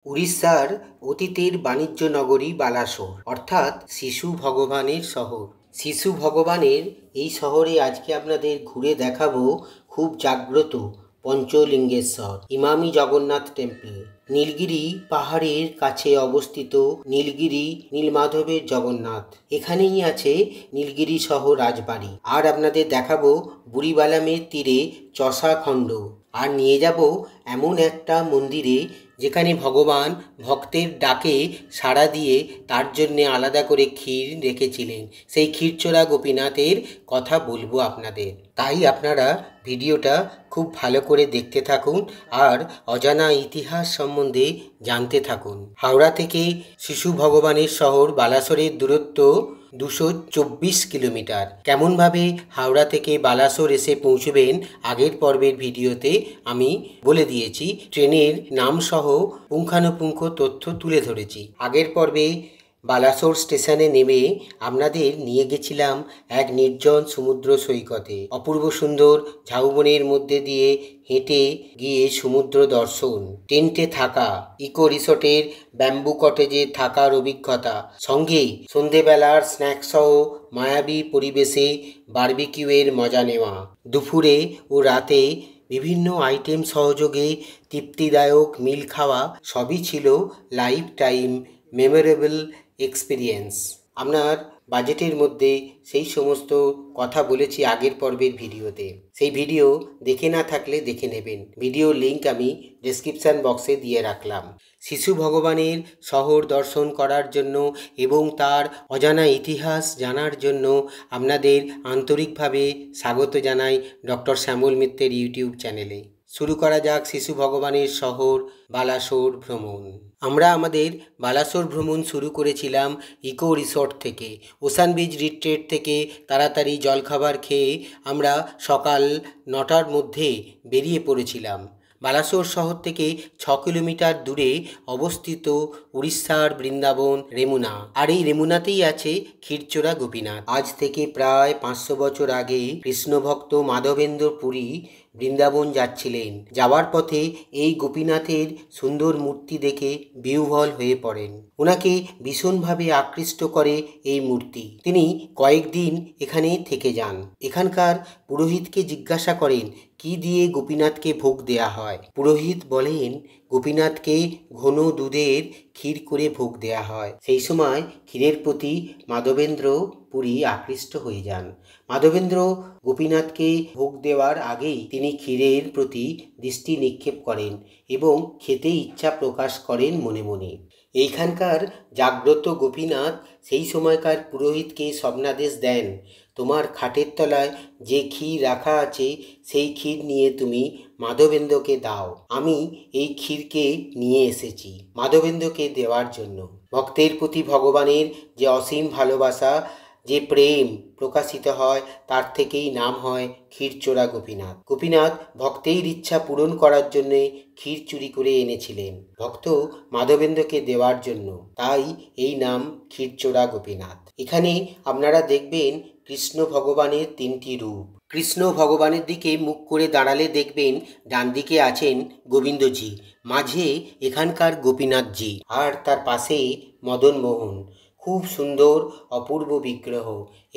উড়িষ্যার অতীতের বাণিজ্য নগরী বালাসোর অর্থাৎ শিশু ভগবানের শহর। শিশু ভগবানের এই শহরে আজকে আপনাদের ঘুরে দেখাবো খুব জাগ্রত পঞ্চলিঙ্গেশ্বর ইমামি জগন্নাথ টেম্পল। নীলগিরি পাহাড়ের কাছে অবস্থিত নীলগিরি নীলমাধবের জগন্নাথ, এখানেই আছে নীলগিরি সহ রাজবাড়ি। আর আপনাদের দেখাবো বুড়িবালামের তীরে চষাখণ্ড, আর নিয়ে যাব এমন একটা মন্দিরে যেখানে ভগবান ভক্তের ডাকে সাড়া দিয়ে তার জন্যে আলাদা করে ক্ষীর রেখেছিলেন। সেই ক্ষীরচোরা গোপীনাথের কথা বলবো আপনাদের, তাই আপনারা ভিডিওটা খুব ভালো করে দেখতে থাকুন আর অজানা ইতিহাস সম্বন্ধে জানতে থাকুন। হাওড়া থেকে শিশু ভগবানের শহর বালাসোরের দূরত্ব 224 কিলোমিটার। কেমনভাবে হাওড়া থেকে বালাসোর এসে পৌঁছবেন আগের পর্বের ভিডিওতে আমি বলে দিয়েছি, ট্রেনের নাম সহ পুঙ্খানুপুঙ্খ তথ্য তুলে ধরেছি। আগের পর্বে বালাসোর স্টেশনে নেমে আপনাদের নিয়ে গেছিলাম এক নির্জন সমুদ্র সৈকতে। অপূর্ব সুন্দর ঝাউবনের মধ্যে দিয়ে হেঁটে গিয়ে সমুদ্র দর্শন, টেন্টে থাকা, ইকো রিসোর্টের ব্যাম্বু কটেজে থাকার অভিজ্ঞতা, সঙ্গে সন্ধেবেলার স্ন্যাক্স সহ মায়াবী পরিবেশে বারবিকিউয়ের মজা নেওয়া, দুপুরে ও রাতে বিভিন্ন আইটেম সহযোগে তৃপ্তিদায়ক মিল খাওয়া, সবই ছিল লাইফ টাইম মেমোরেবল এক্সপিরিয়েন্স। আপনার বাজেটের মধ্যে সেই সমস্ত কথা বলেছি আগের পর্বের ভিডিওতে। সেই ভিডিও দেখে না থাকলে দেখে নেবেন, ভিডিওর লিঙ্ক আমি ডেসক্রিপশান বক্সে দিয়ে রাখলাম। শিশু ভগবানের শহর দর্শন করার জন্য এবং তার অজানা ইতিহাস জানার জন্য আপনাদের আন্তরিকভাবে স্বাগত জানাই ডক্টর শ্যামল মিত্রের ইউটিউব চ্যানেলে। শুরু করা যাক শিশু ভগবানের শহর বালাসোর ভ্রমণ। আমরা আমাদের বালাসোর ভ্রমণ শুরু করেছিলাম ইকো রিসর্ট থেকে। ওশান বিচ রিট্রিট থেকে তাড়াতাড়ি জলখাবার খেয়ে আমরা সকাল 9টার মধ্যে বেরিয়ে পড়েছিলাম। বালাসোর শহর থেকে 6 কিলোমিটার দূরে অবস্থিত উড়িষ্যার বৃন্দাবন রেমুনা, আর এই রেমুনাতেই আছে ক্ষীরচোরা গোপীনাথ। আজ থেকে প্রায় 500 বছর আগে কৃষ্ণভক্ত মাধবেন্দ্র পুরী বৃন্দাবন যাচ্ছিলেন। যাওয়ার পথে এই গোপীনাথের সুন্দর মূর্তি দেখে বিহ্বল হয়ে পড়েন। ওনাকে ভীষণভাবে আকৃষ্ট করে এই মূর্তি। তিনি কয়েকদিন এখানে থেকে যান। এখানকার পুরোহিতকে জিজ্ঞাসা করেন কি দিয়ে গোপীনাথকে ভোগ দেয়া হয়। পুরোহিত বলেন গোপীনাথকে ঘন দুধের ক্ষীর করে ভোগ দেয়া হয়। সেই সময় ক্ষীরের প্রতি মাধবেন্দ্র পুরী আকৃষ্ট হয়ে যান। মাধবেন্দ্র গোপীনাথকে ভোগ দেওয়ার আগেই তিনি ক্ষীরের প্রতি দৃষ্টি নিক্ষেপ করেন এবং খেতে ইচ্ছা প্রকাশ করেন মনে মনে। এইখানকার জাগ্রত গোপীনাথ সেই সময়কার পুরোহিতকে স্বপ্নাদেশ দেন, তোমার খাটের তলায় যে ক্ষীর রাখা আছে সেই ক্ষীর নিয়ে তুমি মাধবেন্দ্রকে দাও। আমি এই ক্ষীরকে নিয়ে এসেছি মাধবেন্দ্রকে দেওয়ার জন্য। ভক্তের প্রতি ভগবানের যে অসীম ভালোবাসা, যে প্রেম প্রকাশিত হয়, তার থেকেই নাম হয় ক্ষীরচোরা গোপীনাথ। গোপীনাথ ভক্তের ইচ্ছা পূরণ করার জন্য ক্ষীর চুরি করে এনেছিলেন ভক্ত মাধবেন্দ্রকে দেওয়ার জন্য, তাই এই নাম ক্ষীরচোরা গোপীনাথ। এখানে আপনারা দেখবেন কৃষ্ণ ভগবানের 3টি রূপ। কৃষ্ণ ভগবানের দিকে মুখ করে দাঁড়ালে দেখবেন ডান দিকে আছেন গোবিন্দজি, মাঝে এখানকার গোপীনাথজি, আর তার পাশে মদন মোহন। খুব সুন্দর অপূর্ব বিগ্রহ।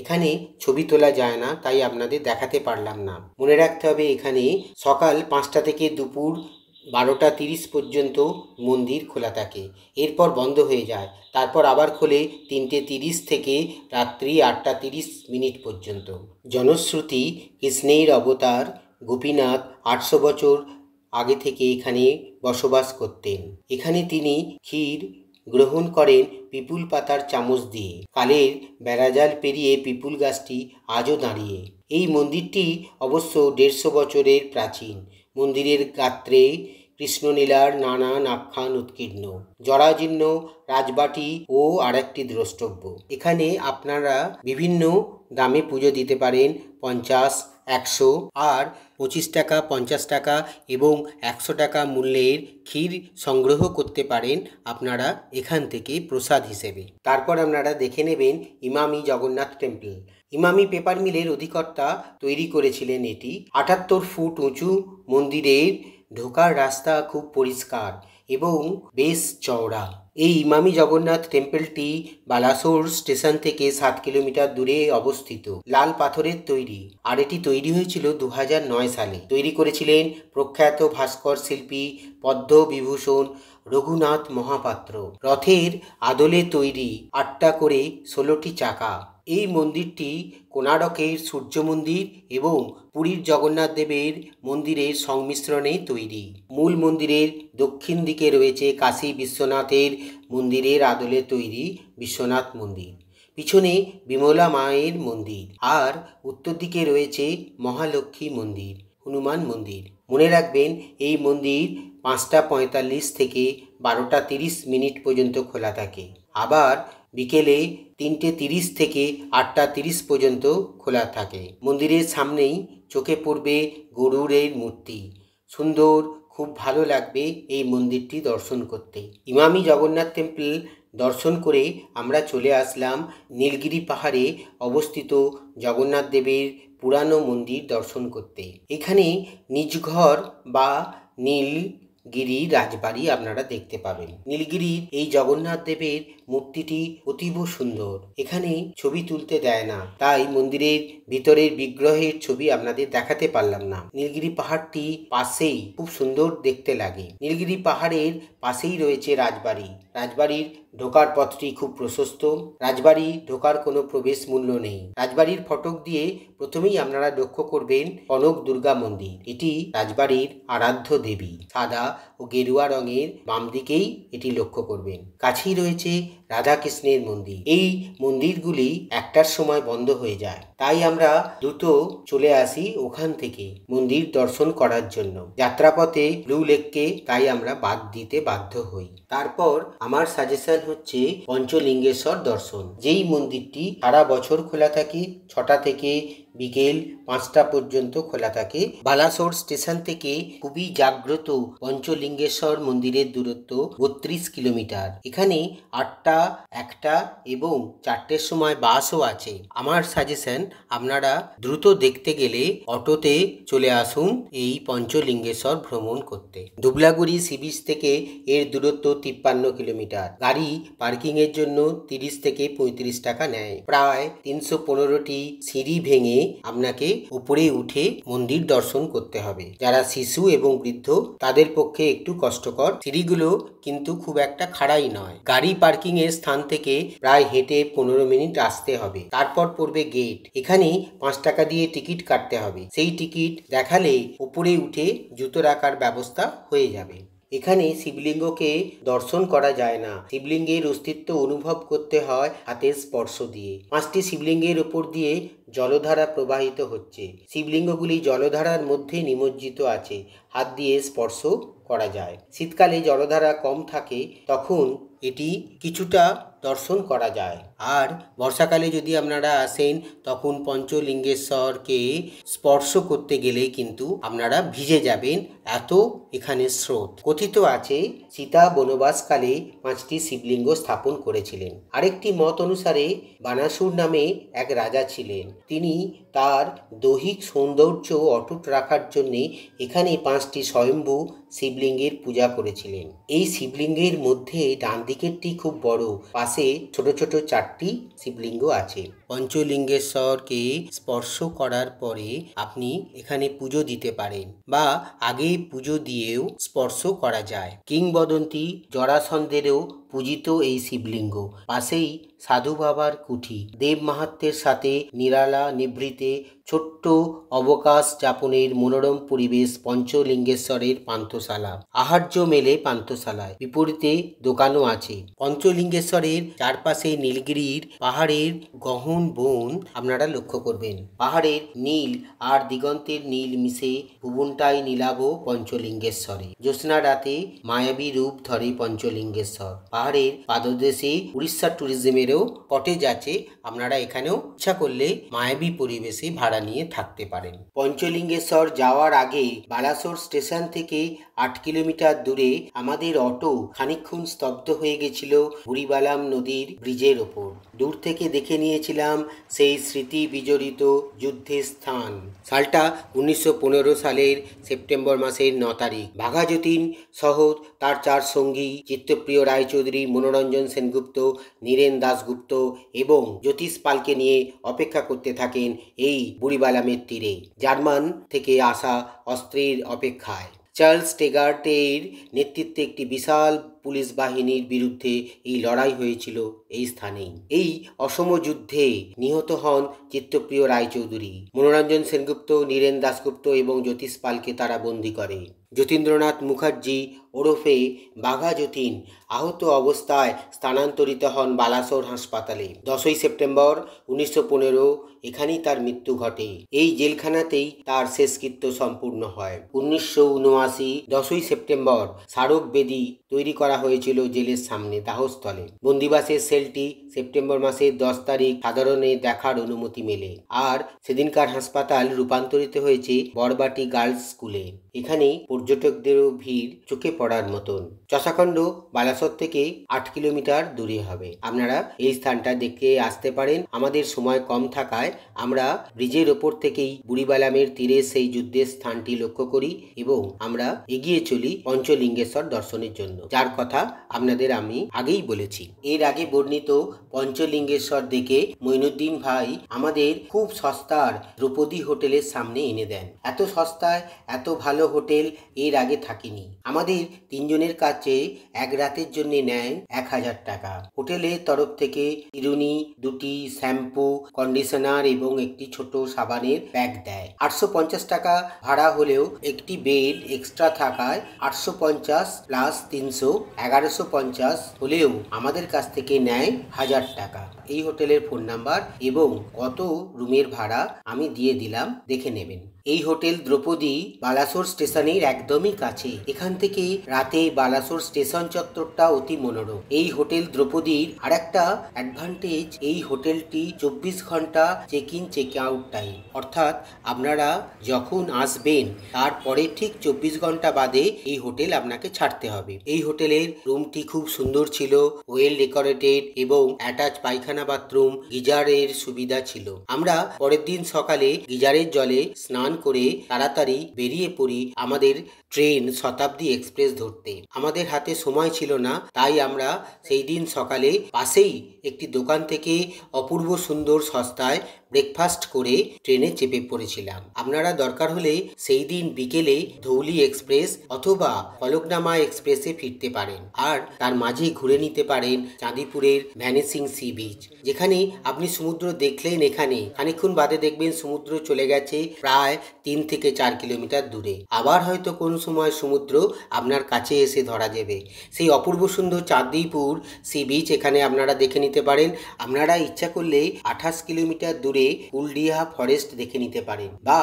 এখানে ছবি তোলা যায় না, তাই আপনাদের দেখাতে পারলাম না। মনে রাখতে হবে এখানে সকাল 5টা থেকে দুপুর 12টা 30 পর্যন্ত মন্দির খোলা থাকে, এরপর বন্ধ হয়ে যায়। তারপর আবার খোলে 3টে 30 থেকে রাত্রি 8টা 30 পর্যন্ত। জনশ্রুতি কৃষ্ণের অবতার গোপীনাথ 800 বছর আগে থেকে এখানে বসবাস করতেন। এখানে তিনি ক্ষীর গ্রহণ করেন পিপুল পাতার চামচ দিয়ে। কালের বেড়াজাল পেরিয়ে পিপুল গাছটি আজও দাঁড়িয়ে। এই মন্দিরটি অবশ্য 150 বছরের প্রাচীন। মন্দিরের গাত্রে কৃষ্ণলীলার নানান আখ্যান উৎকীর্ণ। জরাজীর্ণ রাজবাটি ও আরেকটি দ্রষ্টব্য। এখানে আপনারা বিভিন্ন দামে পুজো দিতে পারেন। 50, 100 আর 25 টাকা, 50 টাকা এবং 100 টাকা মূল্যের ক্ষীর সংগ্রহ করতে পারেন আপনারা এখান থেকে প্রসাদ হিসেবে। তারপর আপনারা দেখে নেবেন ইমামি জগন্নাথ টেম্পল। ইমামি পেপার মিলের অধিকর্তা তৈরি করেছিলেন এটি। 78 ফুট উঁচু মন্দিরের ঢোকার রাস্তা খুব পরিষ্কার এবং বেশ চওড়া। এই ইমামি জগন্নাথ টেম্পলটি বালাসোর স্টেশন থেকে 7 কিলোমিটার দূরে অবস্থিত। লাল পাথরের তৈরি, আর এটি তৈরি হয়েছিল 2009 সালে। তৈরি করেছিলেন প্রখ্যাত ভাস্কর শিল্পী পদ্মবিভূষণ রঘুনাথ মহাপাত্র। রথের আদলে তৈরি 8টা করে 16টি চাকা। এই মন্দিরটি কোণারকের সূর্য মন্দির এবং পুরীর জগন্নাথ দেবের মন্দিরের সংমিশ্রণে তৈরি। মূল মন্দিরের দক্ষিণ দিকে রয়েছে কাশী বিশ্বনাথের মন্দিরের আদলে তৈরি বিশ্বনাথ মন্দির, পিছনে বিমলা মায়ের মন্দির, আর উত্তর দিকে রয়েছে মহালক্ষ্মী মন্দির, হনুমান মন্দির। মনে রাখবেন, এই মন্দির 5টা 45 থেকে 12টা 30 মিনিট পর্যন্ত খোলা থাকে। আবার বিকেলে 3টে 30 থেকে 8টা 30 পর্যন্ত খোলা থাকে। মন্দিরের সামনেই চোখে পড়বে গরুড়ের মূর্তি। সুন্দর, খুব ভালো লাগবে এই মন্দিরটি দর্শন করতে। ইমামি জগন্নাথ টেম্পল দর্শন করে আমরা চলে আসলাম নীলগিরি পাহাড়ে অবস্থিত জগন্নাথ দেবের পুরানো মন্দির দর্শন করতে। এখানে নিজঘর বা নীলগিরি রাজবাড়ি আপনারা দেখতে পাবেন। নীলগিরির এই জগন্নাথ দেবের মূর্তিটি অতীব সুন্দর। এখানে ছবি তুলতে দেয় না, তাই মন্দিরের ভিতরের বিগ্রহের ছবি আপনাদের দেখাতে পারলাম না। নীলগিরি পাহাড়টি পাশেই, খুব সুন্দর দেখতে লাগে। নীলগিরি পাহাড়ের পাশেই রয়েছে রাজবাড়ি। রাজবাড়ির ঢোকার পথটি খুব প্রশস্ত। রাজবাড়ি ঢোকার কোনো প্রবেশ মূল্য নেই। রাজবাড়ির ফটক দিয়ে প্রথমেই আপনারা লক্ষ্য করবেন কনক দুর্গা মন্দির। এটি রাজবাড়ির আরাধ্য দেবী। সাদা ও গেরুয়া রঙের, বাম দিকেই এটি লক্ষ্য করবেন। কাছেই রয়েছে রাধাকৃষ্ণের মন্দির। এই মন্দিরগুলি 1টার সময় বন্ধ হয়ে যায়, তাই আমরা দ্রুত চলে আসি ওখান থেকে মন্দির দর্শন করার জন্য। যাত্রাপথে ব্লু লেককে তাই আমরা বাদ দিতে বাধ্য হই। তারপর আমার সাজেশন হচ্ছে পঞ্চলিঙ্গেশ্বর দর্শন। যেই মন্দিরটি সারা বছর খোলা থাকে, 6টা থেকে বিকেল 5টা পর্যন্ত খোলা থাকে। বালাসোর স্টেশন থেকে খুবই জাগ্রত পঞ্চলিঙ্গেশ্বর মন্দিরের দূরত্ব 32 কিলোমিটার। এখানে 8টা, 1টা এবং 4টের সময় বাসও আছে। আমার সাজেশন, আপনারা দ্রুত দেখতে গেলে অটোতে চলে আসুন এই পঞ্চলিঙ্গেশ্বর ভ্রমণ করতে। দুবলাগুড়ি সি বিচ থেকে এর দূরত্ব 53 কিলোমিটার। গাড়ি পার্কিং এর জন্য 30 থেকে 35 টাকা নেয়। প্রায় 315টি সিঁড়ি ভেঙে আপনাকে উপরে উঠে মন্দির দর্শন করতে হবে। যারা শিশু এবং বৃদ্ধ তাদের পক্ষে একটু কষ্টকর। সিঁড়িগুলো কিন্তু খুব একটা খাড়াই নয়। গাড়ি পার্কিং এর স্থান থেকে প্রায় হেঁটে 15 মিনিট আসতে হবে। তারপর পড়বে গেট। এখানে 5 টাকা দিয়ে টিকিট কাটতে হবে। সেই টিকিট দেখালে উপরে উঠে জুতো রাখার ব্যবস্থা হয়ে যাবে। এখানে শিবলিঙ্গকে দর্শন করা যায় না। শিবলিঙ্গের অস্তিত্ব অনুভব করতে হয় হাতের স্পর্শ দিয়ে। 5টি শিবলিঙ্গের উপর দিয়ে জলধারা প্রবাহিত হচ্ছে। শিবলিঙ্গগুলি জলধারার মধ্যে নিমজ্জিত আছে। হাত দিয়ে স্পর্শ করা যায়। শীতকালে জলধারা কম থাকে, তখন এটি কিছুটা দর্শন করা যায়। আর বর্ষাকালে যদি আপনারা আসেন, তখন পঞ্চলিঙ্গেশ্বরকে স্পর্শ করতে গেলে কিন্তু আপনারা ভিজে যাবেন, এত এখানে স্রোত। কথিত আছে সীতা বনবাসকালে 5টি শিবলিঙ্গ স্থাপন করেছিলেন। আরেকটি মত অনুসারে বানাসুর নামে এক রাজা ছিলেন। তিনি তার দৈহিক সৌন্দর্য অটুট রাখার জন্য এখানে 5টি স্বয়ম্ভু শিবলিঙ্গের পূজা করেছিলেন। এই শিবলিঙ্গের মধ্যে ডান দিকেরটি খুব বড়, পাশে ছোট ছোট 4টি শিবলিঙ্গ আছে। পঞ্চলিঙ্গেশ্বরকে স্পর্শ করার পরে আপনি এখানে পুজো দিতে পারেন, বা আগে পুজো দিয়েও স্পর্শ করা যায়। কিংবদন্তি জরাসন্ধেরও পূজিত এই শিবলিঙ্গ। পাশেই সাধু বাবার কুঠি। দেব মাহাত্ম্যের সাথে নিরালা নিভৃতে ছোট্ট অবকাশ যাপনের মনোরম পরিবেশ পঞ্চলিঙ্গেশ্বরের পান্থশালা। আহার্য মেলে পান্থশালায়। বিপরীতে দোকানও আছে। পঞ্চলিঙ্গেশ্বরের চারপাশে নীলগিরির পাহাড়ের গহন বন আপনারা লক্ষ্য করবেন। পাহাড়ের নীল আর দিগন্তের নীল মিশে ভুবনটাই নীলাভ পঞ্চলিঙ্গেশ্বরে। জ্যোৎস্না রাতে মায়াবী রূপ ধরে পঞ্চলিঙ্গেশ্বর। পাহাড়ের পাদদেশে উড়িষ্যা ট্যুরিজমেরও কটেজ আছে। আপনারা এখানেও ইচ্ছা করলে মায়াবী পরিবেশে ভাড়া ভাড়া নিয়ে থাকতে পারেন। পঞ্চলিঙ্গেশ্বর যাওয়ার আগে বালাসোর স্টেশন থেকে 8 কিলোমিটার দূরে আমাদের অটো খানিকক্ষণ স্তব্ধ হয়ে গেছিল বুড়িবালাম নদীর ব্রিজের ওপর। দূর থেকে দেখে নিয়েছিলাম সেই স্মৃতি বিজড়িত যুদ্ধের স্থান। সালটা 1915 সালের সেপ্টেম্বর মাসের 9 তারিখ। বাঘা যতীন সহ তার 4 সঙ্গী চিত্তপ্রিয় রায়চৌধুরী, মনোরঞ্জন সেনগুপ্ত, নীরেন দাশগুপ্ত এবং জ্যোতিষ পালকে নিয়ে অপেক্ষা করতে থাকেন এই বুড়িবালামের তীরে, জার্মান থেকে আসা অস্ত্রের অপেক্ষায়। চার্লস টেগার্টের নেতৃত্বে একটি বিশাল পুলিশ বাহিনীর বিরুদ্ধে এই লড়াই হয়েছিল এই স্থানেই। এই অসম যুদ্ধে নিহত হন চিত্তপ্রিয় রায়চৌধুরী, মনোরঞ্জন সেনগুপ্ত, নীরেন দাশগুপ্ত এবং জ্যোতিষ পালকে তারা বন্দী করে। যতীন্দ্রনাথ মুখার্জি ওরফে বাঘা যতীন আহত অবস্থায় স্থানান্তরিত হন বালাসোর হাসপাতালে। 10ই সেপ্টেম্বর 1915 এখানেই তার মৃত্যু ঘটে। এই জেলখানাতেই তার শেষকৃত্য সম্পূর্ণ হয়। 1979 10ই সেপ্টেম্বর স্মারক বেদি তৈরি করা হয়েছিল জেলের সামনে দাহস্থলে। বন্দিবাসের সেলটি সেপ্টেম্বর মাসের 10 তারিখ সাধারণে দেখার অনুমতি মেলে। আর সেদিনকার হাসপাতাল রূপান্তরিত হয়েছে বড়বাটি গার্লস স্কুলে। এখানে পর্যটকদেরও ভিড় চোখে পড়ার মতন। চষাখণ্ড বালাসোর থেকে 8 কিলোমিটার দূরে হবে। আপনারা এই স্থানটা দেখে আসতে পারেন। আমাদের সময় কম থাকায় আমরা ব্রিজের ওপর থেকেই বুড়িবালামের তীরে সেই যুদ্ধের স্থানটি লক্ষ্য করি এবং আমরা এগিয়ে চলি পঞ্চলিঙ্গেশ্বর দর্শনের জন্য, যার কথা আপনাদের আমি আগেই বলেছি। এর আগে বর্ণিত পঞ্চলিঙ্গেশ্বর দেখে মঈনুদ্দিন ভাই আমাদের খুব সস্তার দ্রৌপদী হোটেলের সামনে এনে দেন। এত সস্তায় এত ভালো হোটেল এর আগে থাকিনি। আমাদের 3 জনের কাছে এক রাতের জন্য নেয় 1000 টাকা। হোটেলের তরফ থেকে চিরুনি, 2টি শ্যাম্পু, কন্ডিশনার এবং একটি ছোট সাবানের প্যাক দেয়। 850 টাকা ভাড়া হলেও একটি বেড এক্সট্রা থাকায় 850 প্লাস 300 1150 হলেও আমাদের কাছ থেকে নেয় 1000 টাকা। এই হোটেলের ফোন নাম্বার এবং কত রুমের ভাড়া আমি দিয়ে দিলাম, দেখে নেবেন। এই হোটেল দ্রৌপদী বালাসোর স্টেশনের একদমই কাছে। এখান থেকে রাতে বালাসোর স্টেশন চত্বরটা অতি মনোরম। এই হোটেল দ্রৌপদীর আরেকটা অ্যাডভান্টেজ, এই হোটেলটি 24 ঘন্টা check in check out time, অর্থাৎ আপনারা যখন আসবেন তারপরে ঠিক 24 ঘন্টা বাদে এই হোটেল আপনাকে ছাড়তে হবে। এই হোটেলের রুমটি খুব সুন্দর ছিল, ওয়েল ডেকোরেটেড এবং অ্যাটাচ পায়খানা বাথরুম, গিজারের সুবিধা ছিল। আমরা পরের দিন সকালে গিজারের জলে স্নান করে তাড়াতাড়ি বেরিয়ে পড়ি আমাদের ট্রেন শতাব্দী এক্সপ্রেস ধরতে। আমাদের হাতে সময় ছিল না, তাই আমরা সেই দিন সকালে পাশেই একটি দোকান থেকে অপূর্ব সুন্দর সস্তায় ব্রেকফাস্ট করে ট্রেনে চেপে পড়েছিলাম। আপনারা দরকার হলে সেই দিন বিকেলে ধৌলি এক্সপ্রেস অথবা ফলকনামা এক্সপ্রেসে ফিরতে পারেন আর তার মাঝে ঘুরে নিতে পারেন চাঁদিপুরের ভ্যানিসিং সি বিচ, যেখানে আপনি সমুদ্র দেখলেন, এখানে খানিকক্ষণ বাদে দেখবেন সমুদ্র চলে গেছে প্রায় 3 থেকে 4 কিলোমিটার দূরে। আবার হয়তো কোন সময় সমুদ্র আপনার কাছে এসে ধরা যাবে। সেই অপূর্ব সুন্দর চাঁদিপুর সি বিচ এখানে আপনারা দেখে নিতে পারেন। আপনারা ইচ্ছা করলে 28 কিলোমিটার দূরে কুলডিহা ফরেস্ট দেখে নিতে পারেন, বা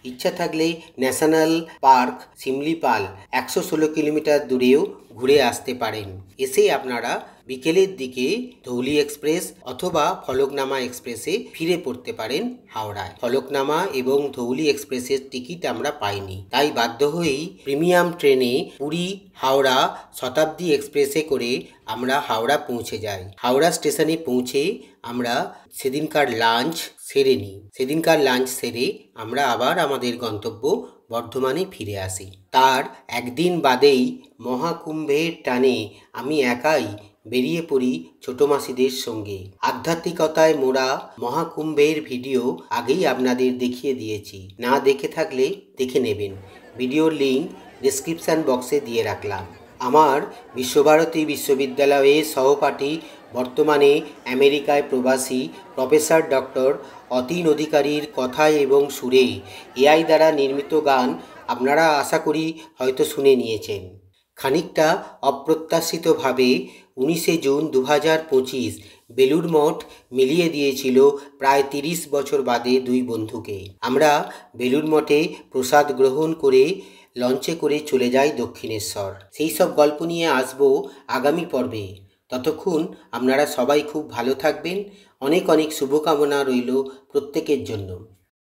ইচ্ছা থাকলে ন্যাশনাল পার্ক শিমলিপাল 116 কিলোমিটার দূরেও ঘুরে আসতে পারেন। এসে আপনারা বিকেলের দিকে ধৌলি এক্সপ্রেস অথবা ফলকনামা এক্সপ্রেসে ফিরে পড়তে পারেন হাওড়ায়। ফলকনামা এবং ধৌলি এক্সপ্রেসের টিকিট আমরা পাইনি, তাই বাধ্য হয়েই প্রিমিয়াম ট্রেনে পুরী হাওড়া শতাব্দী এক্সপ্রেসে করে আমরা হাওড়া পৌঁছে যাই। হাওড়া স্টেশনে পৌঁছে আমরা সেদিনকার লাঞ্চ সেরে আমরা আবার আমাদের গন্তব্য বর্ধমানে ফিরে আসি। তার একদিন বাদেই মহাকুম্ভের টানে আমি একাই বেরিয়ে পড়ি ছোট মাসিদের সঙ্গে। আধ্যাত্মিকতায় মোড়া মহাকুম্ভের ভিডিও আগেই আপনাদের দেখিয়ে দিয়েছি, না দেখে থাকলে দেখে নেবেন। ভিডিওর লিঙ্ক ডেসক্রিপশন বক্সে দিয়ে রাখলাম। আমার বিশ্বভারতী বিশ্ববিদ্যালয়ের সহপাঠী, বর্তমানে আমেরিকায় প্রবাসী প্রফেসর ডক্টর অতীন অধিকারীর কথায় এবং সুরে এআই দ্বারা নির্মিত গান আপনারা আশা করি হয়তো শুনে নিয়েছেন। খানিকটা অপ্রত্যাশিতভাবে 19শে জুন 2025 বেলুড় মঠ মিলিয়ে দিয়েছিল প্রায় 30 বছর বাদে দুই বন্ধুকে। আমরা বেলুড় মঠে প্রসাদ গ্রহণ করে লঞ্চে করে চলে যাই দক্ষিণেশ্বর। সেই সব গল্প নিয়ে আসবো আগামী পর্বে। ততক্ষণ আপনারা সবাই খুব ভালো থাকবেন। অনেক অনেক শুভকামনা রইল প্রত্যেকের জন্য।